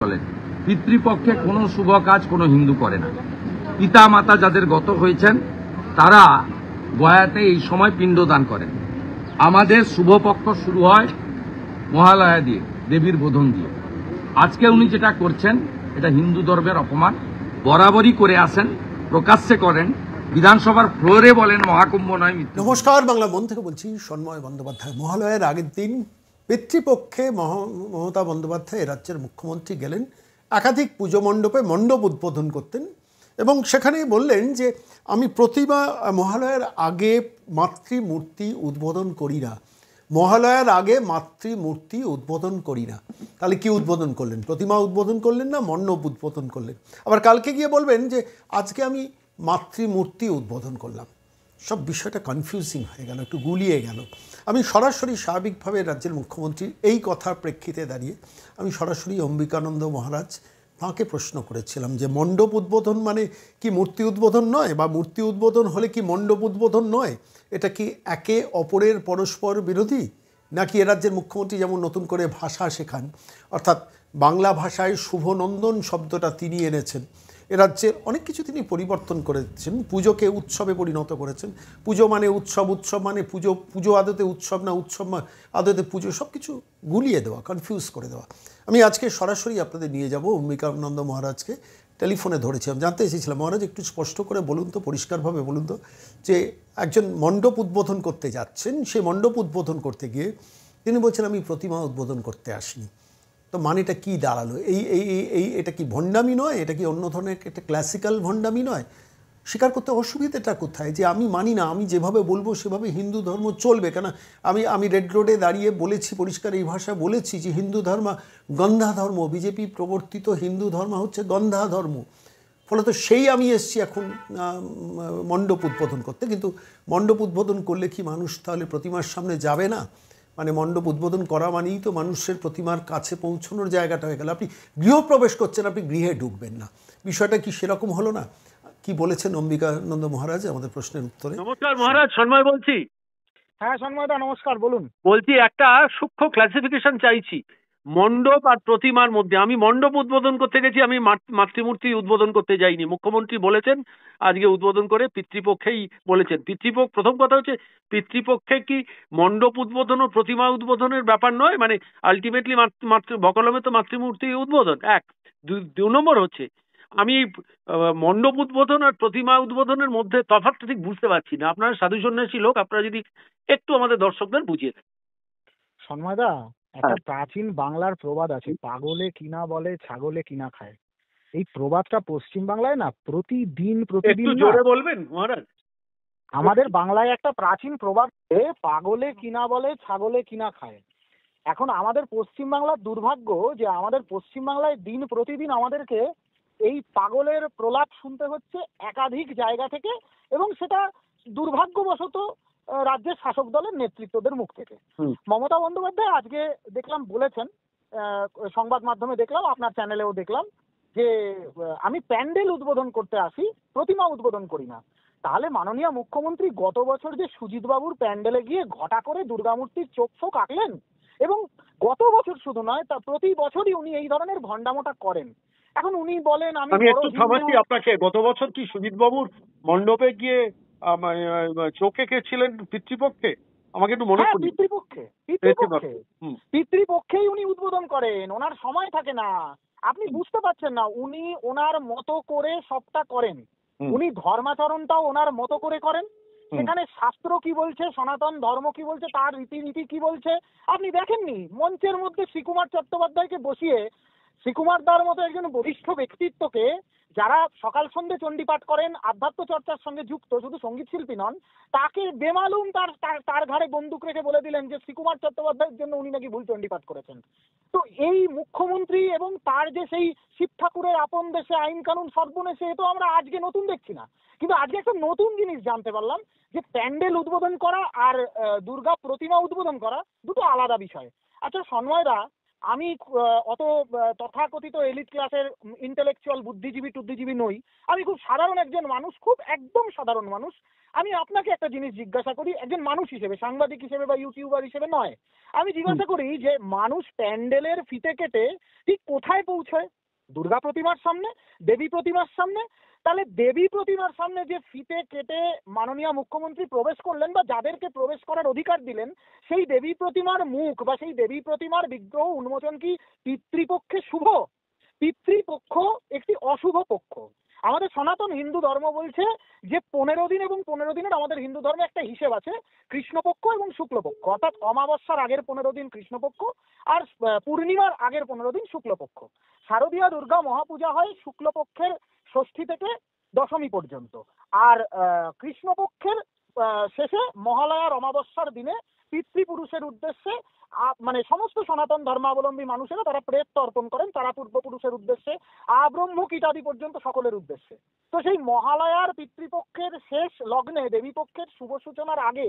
বলেন পিতৃপক্ষে কোনো শুভ কাজ কোনো হিন্দু করে না। পিতা মাতা যাদের গত হয়েছেন তারা গয়াতে এই সময় পিণ্ডদান করেন। আমাদের শুভপক্ষ শুরু হয় মহালয়া দিয়ে, দেবীর বোধন দিয়ে। আজকে উনি যেটা করছেন এটা হিন্দু ধর্মের অপমান, বরাবরই করে আসেন, প্রকাশ্যে করেন, বিধানসভার ফ্লোরে বলেন মহাকুম্ভ নয়। নমস্কার, বাংলা মন থেকে বলছি সন্ময় বন্দ্যোপাধ্যায়। মহালয়ার আগের দিন পিতৃপক্ষে মমতা বন্দ্যোপাধ্যায় রাজ্যের মুখ্যমন্ত্রী গেলেন একাধিক পুজো মণ্ডপে মণ্ডপ উদ্বোধন করতেন এবং সেখানে বললেন যে আমি প্রতিমা মহালয়ার আগে মাতৃমূর্তি উদ্বোধন করি না, মহালয়ার আগে মাতৃমূর্তি উদ্বোধন করি না। তাহলে কি উদ্বোধন করলেন? প্রতিমা উদ্বোধন করলেন না মণ্ডপ উদ্বোধন করলেন? আবার কালকে গিয়ে বলবেন যে আজকে আমি মাতৃমূর্তি উদ্বোধন করলাম। সব বিষয়টা কনফিউজিং হয়ে গেল, একটু গুলিয়ে গেল। আমি সরাসরি স্বাভাবিকভাবে রাজ্যের মুখ্যমন্ত্রীর এই কথার প্রেক্ষিতে দাঁড়িয়ে আমি সরাসরি অম্বিকানন্দ মহারাজ তাঁকে প্রশ্ন করেছিলাম যে মণ্ডপ উদ্বোধন মানে কি মূর্তি উদ্বোধন নয়, বা মূর্তি উদ্বোধন হলে কি মণ্ডপ উদ্বোধন নয়? এটা কি একে অপরের পরস্পর বিরোধী, নাকি এ রাজ্যের মুখ্যমন্ত্রী যেমন নতুন করে ভাষা শেখান, অর্থাৎ বাংলা ভাষায় শুভনন্দন শব্দটা তিনি এনেছেন, এ রাজ্যে অনেক কিছু তিনি পরিবর্তন করেছেন, পুজোকে উৎসবে পরিণত করেছেন। পুজো মানে উৎসব, উৎসব মানে পুজো, পুজো আদতে উৎসব না, উৎসব আদতে পুজো, সব কিছু গুলিয়ে দেওয়া, কনফিউজ করে দেওয়া। আমি আজকে সরাসরি আপনাদের নিয়ে যাব অম্বিকানন্দ মহারাজকে। টেলিফোনে ধরেছিলাম, জানতে এসেছিলাম মহারাজ একটু স্পষ্ট করে বলুন তো, পরিষ্কারভাবে বলুন তো, যে একজন মণ্ডপ উদ্বোধন করতে যাচ্ছেন, সেই মণ্ডপ উদ্বোধন করতে গিয়ে তিনি বলছেন আমি প্রতিমা উদ্বোধন করতে আসিনি। তো মানেটা কি দাঁড়ালো? এটা কি ভণ্ডামি নয়? এটা কি অন্য ধরনের একটা ক্লাসিক্যাল ভণ্ডামি নয়? স্বীকার করতে অসুবিধাটা কোথায়? যে আমি মানি না, আমি যেভাবে বলবো সেভাবে হিন্দু ধর্ম চলবে। কেন আমি রেড রোডে দাঁড়িয়ে বলেছি, পরিষ্কার এই ভাষা বলেছি যে হিন্দু ধর্ম গন্ধা ধর্ম, বিজেপি প্রবর্তিত হিন্দু ধর্ম হচ্ছে গন্ধা ধর্ম। ফলত সেই আমি এসছি এখন মণ্ডপ উদ্বোধন করতে। কিন্তু মণ্ডপ উদ্বোধন করলে কি মানুষ তাহলে প্রতিমার সামনে যাবে না? মানে মণ্ডপ উদ্বোধন করা মানেই তো মানুষের প্রতিমার কাছে পৌঁছানোর জায়গাটা হয়ে গেল। আপনি গৃহপ্রবেশ করছেন, আপনি গৃহে ঢুকবেন না, বিষয়টা কি সেরকম হলো না? কি বলেছেন অম্বিকানন্দ মহারাজ আমাদের প্রশ্নের উত্তরে? নমস্কার মহারাজ, সন্ময় বলছি। হ্যাঁ সন্ময়দা নমস্কার, বলুন। বলছি একটা সূক্ষ্ম ক্লাসিফিকেশন চাইছি মণ্ডপ আর প্রতিমার মধ্যে। আমি মণ্ডপ উদ্বোধন করতে গেছি, আমি মাতৃমূর্তি উদ্বোধন করতে যাইনি। মুখ্যমন্ত্রী বলেছেন আজকে উদ্বোধন করে পিতৃপক্ষেই বলেছেন। প্রথম কথা হচ্ছে পিতৃপক্ষে কি মণ্ডপ উদ্বোধন ও প্রতিমা উদ্বোধনের ব্যাপার নয়? মানে আলটিমেটলি বকলমে তো মাতৃমূর্তি উদ্বোধন। এক। দু নম্বর হচ্ছে আমি মণ্ডপ উদ্বোধন আর প্রতিমা উদ্বোধনের মধ্যে তফাৎটা ঠিক বুঝতে পারছি না। আপনারা সাধু সন্ন্যাসী লোক, আপনারা যদি একটু আমাদের দর্শকদের বুঝিয়ে দেন। সন্ময়দা, একটা প্রাচীন বাংলার প্রবাদ আছে, পাগলে কিনা বলে ছাগলে কিনা খায়। এই প্রবাদটা পশ্চিম বাংলায় না প্রতিদিন একটু জোরে বলবেন মহারাজ? আমাদের বাংলায় একটা প্রাচীন প্রবাদ আছে, পাগলে কিনা বলে ছাগলে কিনা খায়। এখন আমাদের পশ্চিম বাংলার দুর্ভাগ্য যে আমাদের পশ্চিম বাংলায় দিন প্রতিদিন আমাদেরকে এই পাগলের প্রলাপ শুনতে হচ্ছে একাধিক জায়গা থেকে, এবং সেটা দুর্ভাগ্যবশত রাজ্যের শাসক দলের নেতৃত্বদের মুখ থেকে। মমতা বন্দ্যোপাধ্যায় আজকে দেখলাম বলেছেন, সংবাদ মাধ্যমে দেখলাম, আপনার চ্যানেলেও দেখলাম, যে আমি প্যান্ডেল উদ্বোধন করতে আসি, প্রতিমা উদ্বোধন করি না। তাহলে মাননীয় মুখ্যমন্ত্রী গত বছর যে সুজিত বাবুর প্যান্ডেলে গিয়ে ঘটা করে দুর্গামূর্তির চোখ ফোক আঁকলেন, এবং গত বছর শুধু নয়, তা প্রতি বছরই উনি এই ধরনের ভণ্ডামোটা করেন। এখন উনি বলেন আমি একটু থামাচ্ছি আপনাকে। গত বছর কি সুজিত বাবুর মণ্ডপে গিয়ে চোখে এঁকেছিলেন পিতৃপক্ষে? আমাকে একটু মনে করি। পিতৃপক্ষেই উনি উদ্বোধন করেন, ওনার সময় থাকে না। আপনি বুঝতে পারছেন না, উনি ওনার মতো করে সবটা করেন। উনি ধর্মাচরণটাও ওনার মতো করে করেন। সেখানে শাস্ত্র কি বলছে, সনাতন ধর্ম কি বলছে, তার রীতিনীতি কি বলছে আপনি দেখেননি। মঞ্চের মধ্যে শ্রীকুমার চট্টোপাধ্যায়কে বসিয়ে, শ্রীকুমার দার মতো একজন বরিষ্ঠ ব্যক্তিত্বকে, যারা সকাল সন্ধ্যে চণ্ডীপাঠ করেন, আধ্যাত্ম চর্চার সঙ্গে যুক্ত, শুধু সঙ্গীত শিল্পী নন, তাকে বেমালুম তার ঘাড়ে বন্দুক রেখে বলে দিলেন যে শ্রীকুমার চট্টোপাধ্যায়ের জন্য উনি নাকি ভুল চণ্ডীপাঠ করেছেন। তো এই মুখ্যমন্ত্রী এবং তার যে সেই শিব ঠাকুরের আপন দেশে আইন কানুন সর্বনেশে, এ তো আমরা আজকে নতুন দেখছি না। কিন্তু আজকে একটা নতুন জিনিস জানতে পারলাম, যে প্যান্ডেল উদ্বোধন করা আর দুর্গা প্রতিমা উদ্বোধন করা দুটো আলাদা বিষয়। আচ্ছা সন্ময়দা, আমি অত তথাকথিত এলিট ক্লাসের ইন্টেলেকচুয়াল বুদ্ধিজীবী নই। আমি খুব সাধারণ একজন মানুষ, খুব একদম সাধারণ মানুষ। আমি আপনাকে একটা জিনিস জিজ্ঞাসা করি, একজন মানুষ হিসেবে, সাংবাদিক হিসেবে বা ইউটিউবার হিসেবে নয়। আমি জিজ্ঞাসা করি যে মানুষ প্যান্ডেলের ফিতে কেটে ঠিক কোথায় পৌঁছয়? দুর্গা প্রতিমার সামনে, দেবী প্রতিমার সামনে। তাহলে দেবী প্রতিমার সামনে যে ফিতে কেটে মাননীয় মুখ্যমন্ত্রী প্রবেশ করলেন বা যাদেরকে প্রবেশ করার অধিকার দিলেন, সেই দেবী প্রতিমার মুখ বা সেই দেবী প্রতিমার বিগ্রহ উন্মোচন কি পিতৃপক্ষে শুভ? পিতৃপক্ষ একটি অশুভ পক্ষ। আমাদের সনাতন হিন্দু ধর্ম বলছে যে 15 দিন এবং 15 দিনের আমাদের হিন্দু ধর্মে একটা হিসেব আছে, কৃষ্ণপক্ষ এবং শুক্লপক্ষ। অর্থাৎ অমাবস্যার আগের 15 দিন কৃষ্ণপক্ষ আর পূর্ণিমার আগের 15 দিন শুক্লপক্ষ। শারদীয়া দুর্গা মহাপূজা হয় শুক্লপক্ষের ষষ্ঠী থেকে দশমী পর্যন্ত। আর কৃষ্ণপক্ষের শেষে মহালয়ার অমাবস্যার দিনে পিতৃপুরুষের উদ্দেশ্যে মানে সমস্ত সনাতন ধর্মাবলম্বী মানুষেরা তারা প্রেত অর্পণ করেন, তারা পূর্বপুরুষের উদ্দেশ্যে, আব্রহ্ম কীটাদি পর্যন্ত সকলের উদ্দেশ্যে। তো সেই মহালয়ার পিতৃপক্ষের শেষ লগ্নে দেবীপক্ষের শুভ সূচনার আগে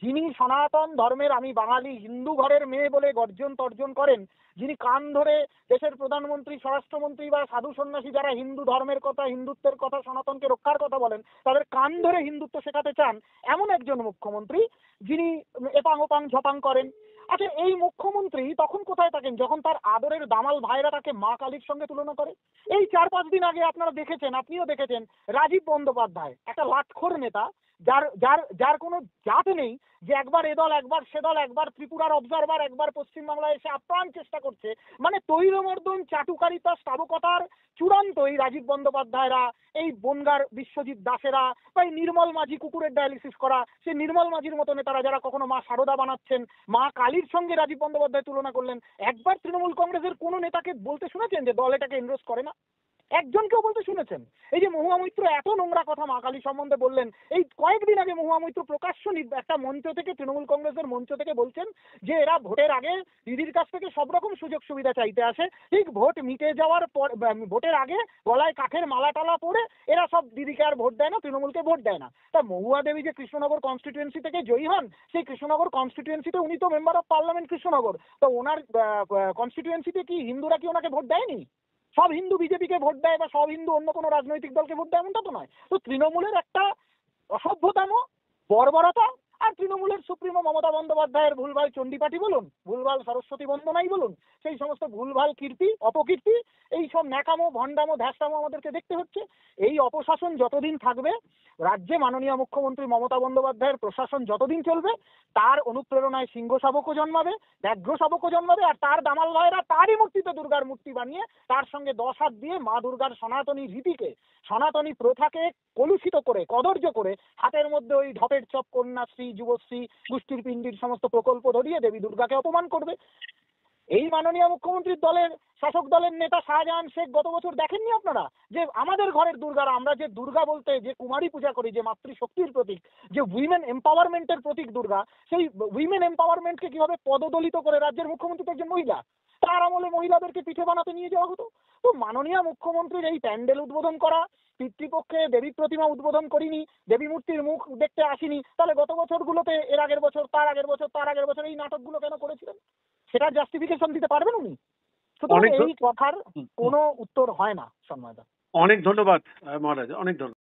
যিনি সনাতন ধর্মের, আমি বাঙালি হিন্দু ঘরের মেয়ে বলে গর্জন তর্জন করেন, যিনি কান ধরে দেশের প্রধানমন্ত্রী, স্বরাষ্ট্রমন্ত্রী বা সাধু সন্ন্যাসী যারা হিন্দু ধর্মের কথা, হিন্দুত্বের কথা, সনাতনকে রক্ষার কথা বলেন, তাদের কান ধরে হিন্দুত্ব শেখাতে চান, এমন একজন মুখ্যমন্ত্রী যিনি এপাং ওপাং ঝপাং করেন। আচ্ছা, এই মুখ্যমন্ত্রী তখন কোথায় থাকেন যখন তার আদরের দামাল ভাইরা তাকে মা কালীর সঙ্গে তুলনা করে? এই 4-5 দিন আগে আপনারা দেখেছেন, আপনিও দেখেছেন, রাজীব বন্দ্যোপাধ্যায় একটা লাটখোর নেতা, যার যার যার কোনো জাত নেই, যে একবার এ দল একবার সে দল, একবার ত্রিপুরার অবজারভার, একবার পশ্চিমবাংলায় এসে আপ্রাণ চেষ্টা করছে, মানে তৈলমর্দন, চাটুকারিতা, স্তাবকতার চূড়ান্ত এই রাজীব বন্দ্যোপাধ্যায়রা, এই বনগার বিশ্বজিৎ দাসেরা বা এই নির্মল মাঝি কুকুরের ডায়ালিসিস করা, সেই নির্মল মাঝির মতো নেতারা যারা কখনো মা সারদা বানাচ্ছেন, মা কালীর সঙ্গে রাজীব বন্দ্যোপাধ্যায় তুলনা করলেন, একবার তৃণমূল কংগ্রেসের কোনো নেতাকে বলতে শুনেছেন যে দল এটাকে এনডোর্স করে না? একজনকেও বলতে শুনেছেন? এই যে মহুয়া মৈত্র এত নোংরা কথা মা কালী সম্বন্ধে বললেন, এই কয়েকদিন আগে মহুয়া মৈত্র প্রকাশ্য একটা মঞ্চ থেকে, তৃণমূল কংগ্রেসের মঞ্চ থেকে বলছেন যে এরা ভোটের আগে দিদির কাছ থেকে সব রকম সুযোগ সুবিধা চাইতে আসে, ঠিক ভোট মিটে যাওয়ার পর, ভোটের আগে গলায় কাঠের মালা টালা পরে এরা সব দিদিকে আর ভোট দেয় না, তৃণমূলকে ভোট দেয় না। তা মহুয়া দেবী যে কৃষ্ণনগর কনস্টিটিউয়েন্সি থেকে জয়ী হন, সেই কৃষ্ণনগর কনস্টিটিউয়েন্সিতে উনি তো মেম্বার অফ পার্লামেন্ট কৃষ্ণনগর, তো ওনার কনস্টিটিউয়েন্সিতে কি হিন্দুরা কি ওনাকে ভোট দেয়নি? সব হিন্দু বিজেপিকে ভোট দেয় বা সব হিন্দু অন্য কোনো রাজনৈতিক দলকে ভোট দেয় এমনটা তো নয়। তো তৃণমূলের একটা অসভ্যতামো, বর্বরতা, আর তৃণমূলের সুপ্রিমো মমতা বন্দ্যোপাধ্যায়ের ভুলভাল চণ্ডীপাঠি বলুন, ভুলভাল সরস্বতী বন্দনাই বলুন, সেই সমস্ত ভুলভাল কীর্তি অপকীর্তি, এই সব ন্যাকামো ভণ্ডামো ধ্যাসটামো আমাদেরকে দেখতে হচ্ছে। এই অপশাসন যতদিন থাকবে, রাজ্যে মাননীয় মুখ্যমন্ত্রী মমতা বন্দ্যোপাধ্যায়ের প্রশাসন যতদিন চলবে, তার অনুপ্রেরণায় সিংহ শাবকও জন্মাবে, ব্যাঘ্র শাবকও জন্মাবে, আর তার দামাল ভাইয়েরা তারই মূর্তিতে দুর্গার মূর্তি বানিয়ে তার সঙ্গে 10 হাত দিয়ে মা দুর্গার সনাতনী রীতিকে, সনাতনী প্রথাকে কলুষিত করে, কদর্য করে, হাতের মধ্যে ওই ঢপের চপ, কন্যাশ্রী, যুবশ্রী, গোষ্ঠীর পিণ্ডির সমস্ত প্রকল্প ধরিয়ে দেবী দুর্গাকে অপমান করবে। এই মাননীয় মুখ্যমন্ত্রীর দলের, শাসক দলের নেতা শাহজাহান শেখ গত বছর দেখেননি আপনারা যে আমাদের ঘরের দুর্গারা, আমরা যে দুর্গা বলতে যে কুমারী পূজা করি, যে মাতৃশক্তির প্রতীক, যে উইমেন এম্পাওয়ারমেন্টের প্রতীক দুর্গা, সেই উইমেন এম্পাওয়ারমেন্টকে কিভাবে পদদলিত করে রাজ্যের মুখ্যমন্ত্রী তো একজন মহিলা, তার আমলে মহিলাদেরকে পিঠে বানাতে নিয়ে যাওয়া হতো। তো মাননীয় মুখ্যমন্ত্রীর এই প্যান্ডেল উদ্বোধন করা, পিতৃপক্ষে দেবী প্রতিমা উদ্বোধন করিনি, দেবী মূর্তির মুখ দেখতে আসিনি, তাহলে গত বছরগুলোতে, এর আগের বছর, তার আগের বছর, তার আগের বছর এই নাটকগুলো কেন করেছিলেন? সেটা জাস্টিফিকেশন দিতে পারবেন উনি? সুতরাং এই কথার কোনো উত্তর হয় না সন্ময়দা। অনেক ধন্যবাদ মহারাজ, অনেক ধন্যবাদ।